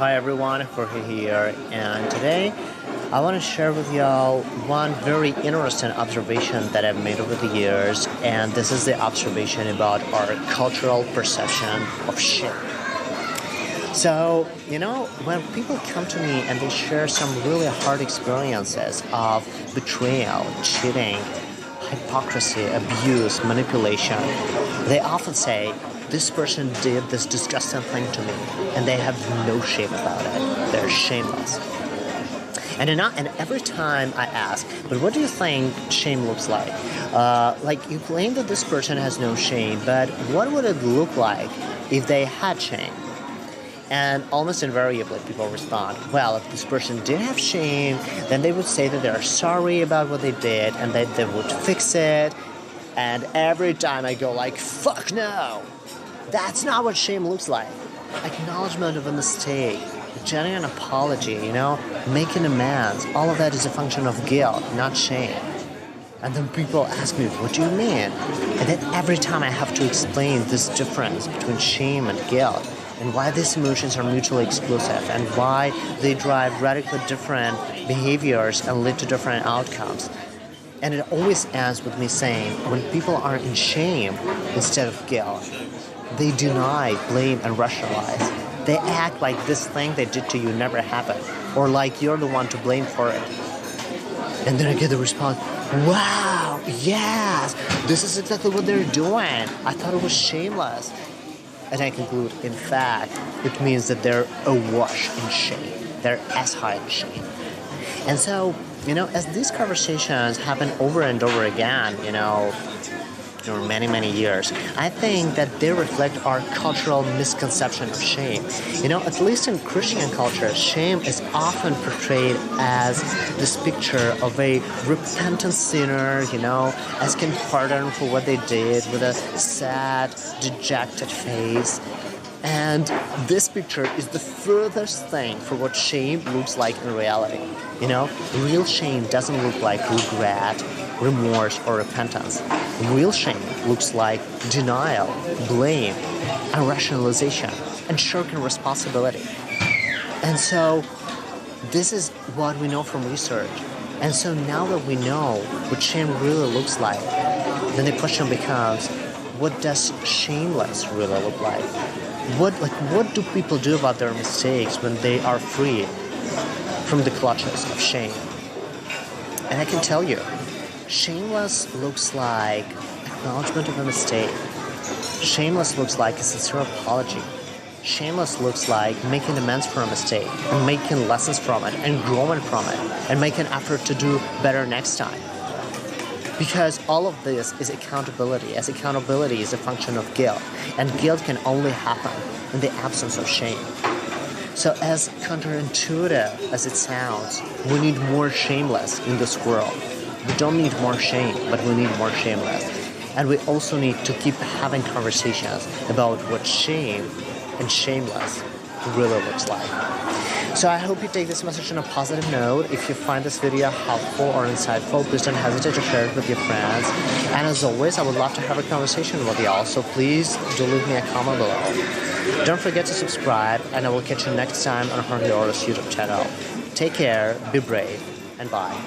Hi everyone, Jorge here, and today I want to share with y'all one very interesting observation that I've made over the years, and this is the observation about our cultural perception of shame. So, when people come to me and they share some really hard experiences of betrayal, cheating, hypocrisy, abuse, manipulation, they often say, this person did this disgusting thing to me, and they have no shame about it. They're shameless. And every time I ask, but what do you think shame looks like? You claim that this person has no shame, but what would it look like if they had shame? And almost invariably, people respond, well, if this person did have shame, then they would say that they're sorry about what they did, and that they would fix it. And every time I go fuck no! That's not what shame looks like. Acknowledgement of a mistake, a genuine apology, making amends, all of that is a function of guilt, not shame. And then people ask me, what do you mean? And then every time I have to explain this difference between shame and guilt, and why these emotions are mutually exclusive, and why they drive radically different behaviors and lead to different outcomes. And it always ends with me saying, when people are in shame instead of guilt, they deny, blame, and rationalize. They act like this thing they did to you never happened, or like you're the one to blame for it. And then I get the response, wow, yes, this is exactly what they're doing. I thought it was shameless. And I conclude, in fact, it means that they're awash in shame. They're as high in shame. And so, as these conversations happen over and over again, over many, many years, I think that they reflect our cultural misconception of shame. At least in Christian culture, shame is often portrayed as this picture of a repentant sinner, asking pardon for what they did with a sad, dejected face. And this picture is the furthest thing for what shame looks like in reality. Real shame doesn't look like regret, remorse, or repentance. Real shame looks like denial, blame, and rationalization, and shirking responsibility. And so this is what we know from research. And so now that we know what shame really looks like, then the question becomes, what does shameless really look like? What do people do about their mistakes when they are free from the clutches of shame? And I can tell you, shameless looks like acknowledgement of a mistake. Shameless looks like a sincere apology. Shameless looks like making amends for a mistake, and making lessons from it, and growing from it, and making an effort to do better next time. Because all of this is accountability, as accountability is a function of guilt, and guilt can only happen in the absence of shame. So as counterintuitive as it sounds, we need more shameless in this world. We don't need more shame, but we need more shameless. And we also need to keep having conversations about what shame and shameless really looks like. So I hope you take this message on a positive note. If you find this video helpful or insightful, please don't hesitate to share it with your friends. And as always, I would love to have a conversation with y'all, so please do leave me a comment below. Don't forget to subscribe, and I will catch you next time on Jorge Oros YouTube channel. Take care, be brave, and bye.